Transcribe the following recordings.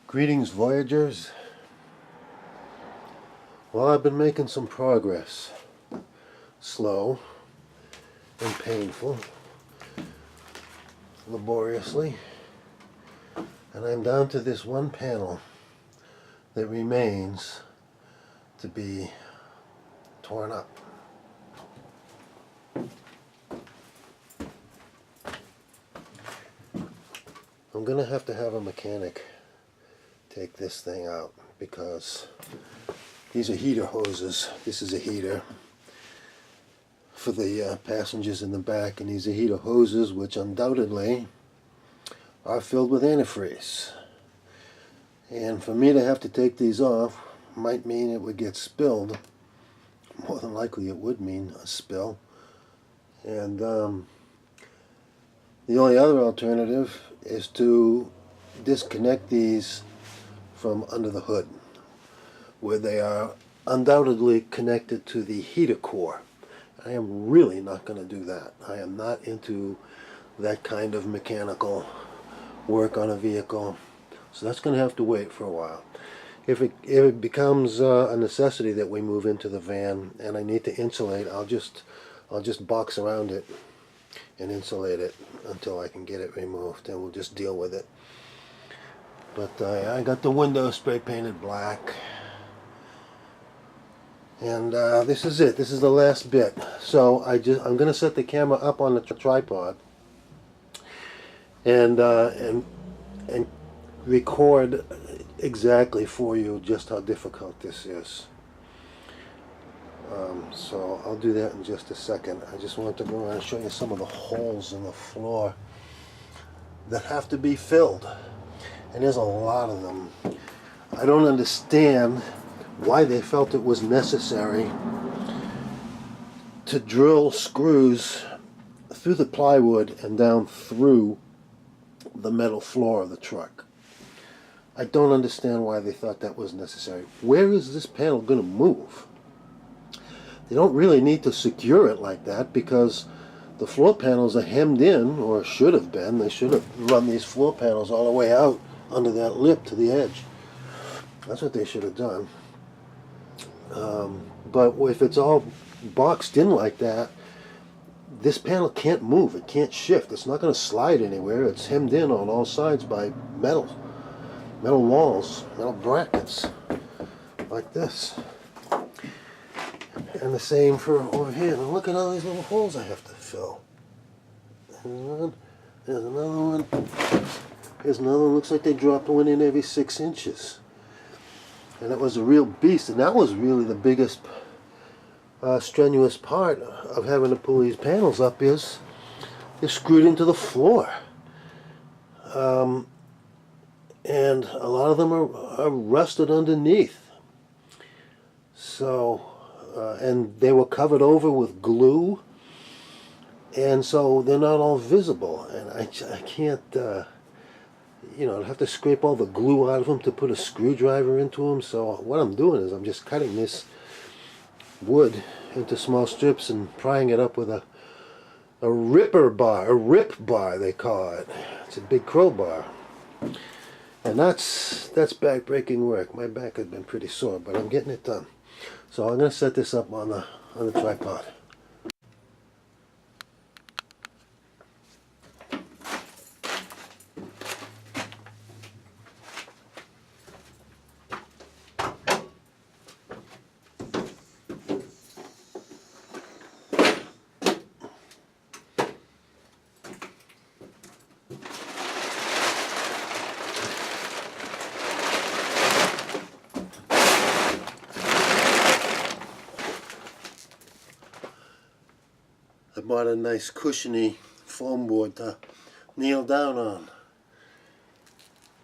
Greetings, Voyagers. Well, I've been making some progress. Slow and painful, laboriously. And I'm down to this one panel that remains to be torn up. I'm going to have a mechanic take this thing out because these are heater hoses. This is a heater for the passengers in the back, and these are heater hoses which undoubtedly are filled with antifreeze. And for me to have to take these off might mean it would get spilled. More than likely it would mean a spill. And the only other alternative is to disconnect these from under the hood, where they are undoubtedly connected to the heater core. I am really not going to do that. I am not into that kind of mechanical work on a vehicle, so that's going to have to wait for a while. If it becomes a necessity that we move into the van and I need to insulate, I'll just box around it and insulate it until I can get it removed, and we'll just deal with it. But I got the window spray painted black, and this is it. This is the last bit. So I'm going to set the camera up on the tripod and record exactly for you just how difficult this is. So I'll do that in just a second. I just want to go around and show you some of the holes in the floor that have to be filled. And there's a lot of them. I don't understand why they felt it was necessary to drill screws through the plywood and down through the metal floor of the truck. I don't understand why they thought that was necessary. Where is this panel going to move? They don't really need to secure it like that because the floor panels are hemmed in, or should have been. They should have run these floor panels all the way out under that lip to the edge. That's what they should have done. But if it's all boxed in like that, this panel can't move. It can't shift. It's not going to slide anywhere. It's hemmed in on all sides by metal walls, metal brackets, like this. And the same for over here. Now look at all these little holes I have to fill. There's one. There's another one. Here's another one. Looks like they dropped one in every 6 inches. And that was a real beast. And that was really the biggest strenuous part of having to pull these panels up is they're screwed into the floor. And a lot of them are rusted underneath. So, and they were covered over with glue. And so they're not all visible. And I can't... I'd have to scrape all the glue out of them to put a screwdriver into them. So what I'm doing is I'm just cutting this wood into small strips and prying it up with a rip bar they call it. It's a big crowbar. And that's back-breaking work. My back has been pretty sore, but I'm getting it done. So I'm going to set this up on the tripod. I bought a nice cushiony foam board to kneel down on.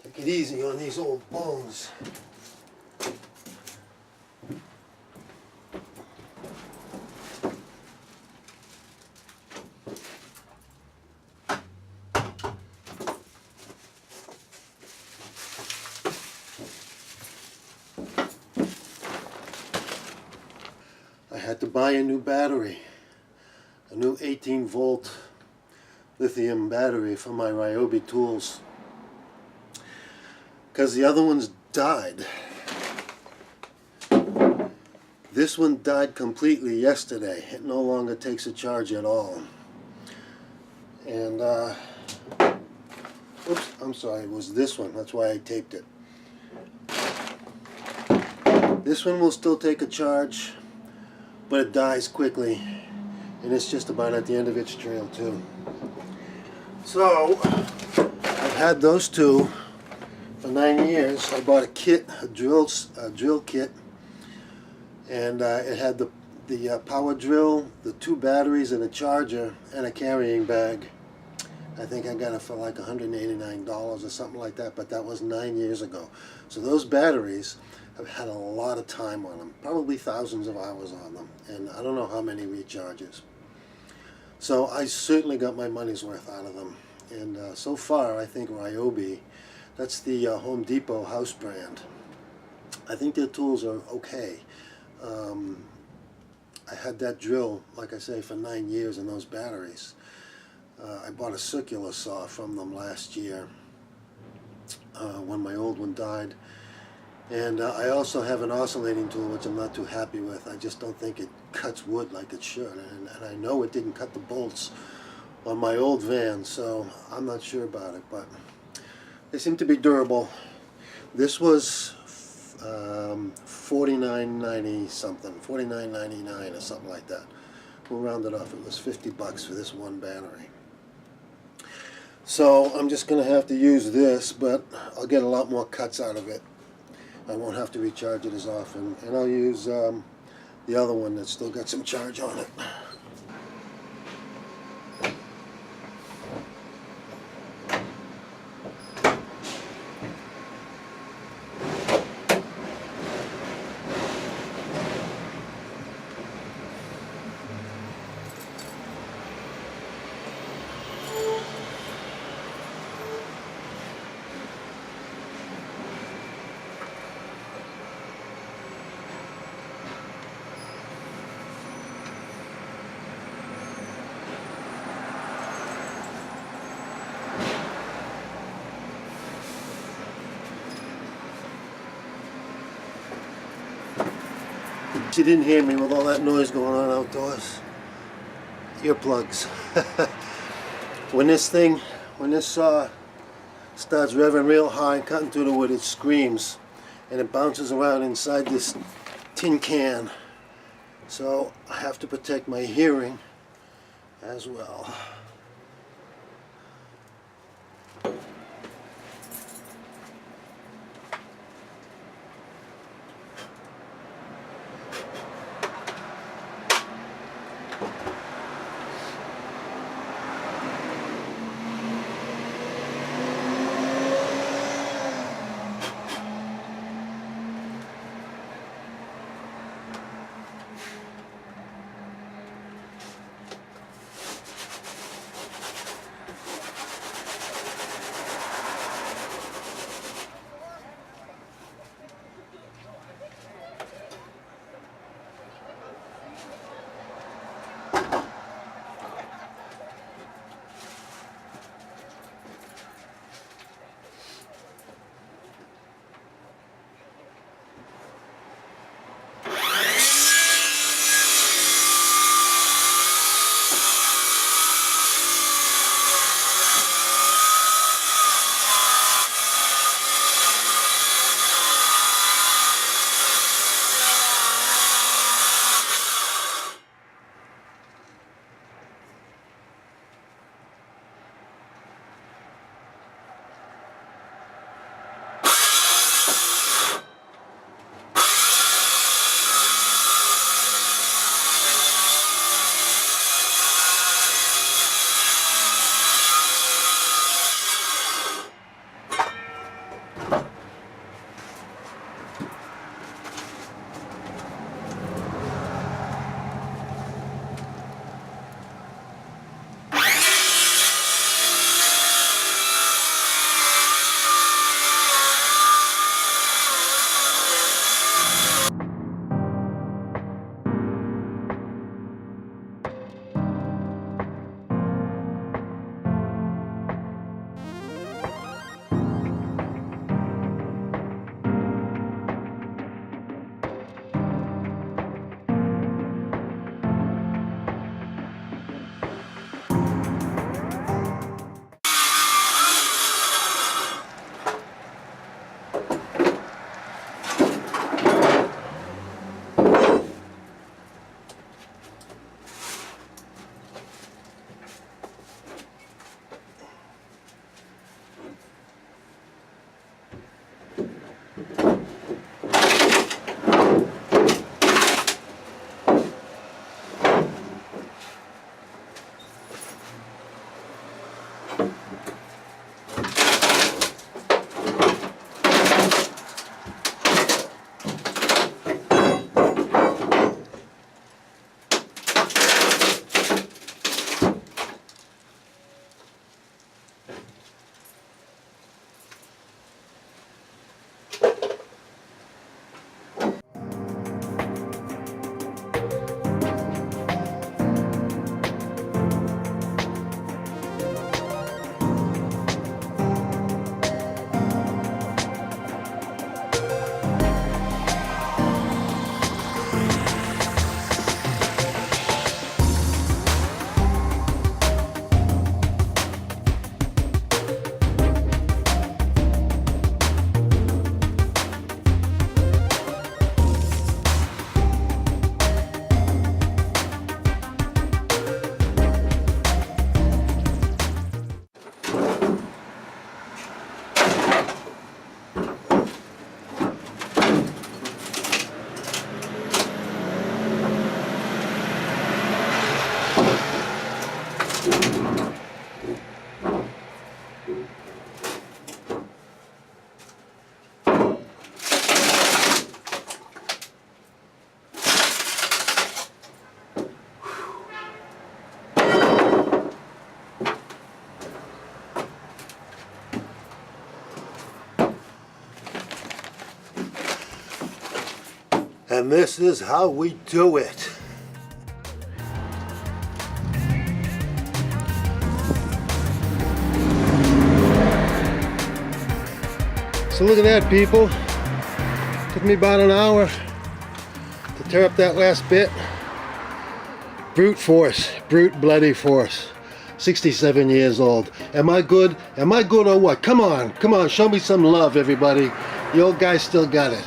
Take it easy on these old bones. I had to buy a new battery. A new 18-volt lithium battery for my Ryobi tools. because the other ones died. This one died completely yesterday. It no longer takes a charge at all. And, oops, I'm sorry, it was this one. That's why I taped it. This one will still take a charge, but it dies quickly. And it's just about at the end of its trail, too. So, I've had those two for 9 years. I bought a kit, a drill kit. And it had the power drill, the 2 batteries, and a charger, and a carrying bag. I think I got it for like $189 or something like that, but that was 9 years ago. So those batteries have had a lot of time on them, probably thousands of hours on them, and I don't know how many recharges. So I certainly got my money's worth out of them. And so far, I think Ryobi, that's the Home Depot house brand. I think their tools are okay. I had that drill, like I say, for 9 years and those batteries. I bought a circular saw from them last year when my old one died. And I also have an oscillating tool, which I'm not too happy with. I just don't think it cuts wood like it should. And I know it didn't cut the bolts on my old van, so I'm not sure about it. But they seem to be durable. This was $49.90 something, $49.99 or something like that. We'll round it off. It was $50 for this one battery. So I'm just going to have to use this, but I'll get a lot more cuts out of it. I won't have to recharge it as often, and I'll use the other one that's still got some charge on it. You didn't hear me with all that noise going on outdoors. Earplugs. When this saw starts revving real high, cutting through the wood, it screams, and it bounces around inside this tin can. So I have to protect my hearing as well. And this is how we do it. So look at that, people. Took me about an hour to tear up that last bit. Brute force, brute bloody force. 67 years old. Am I good? Am I good or what? Come on, show me some love, everybody. The old guy still got it.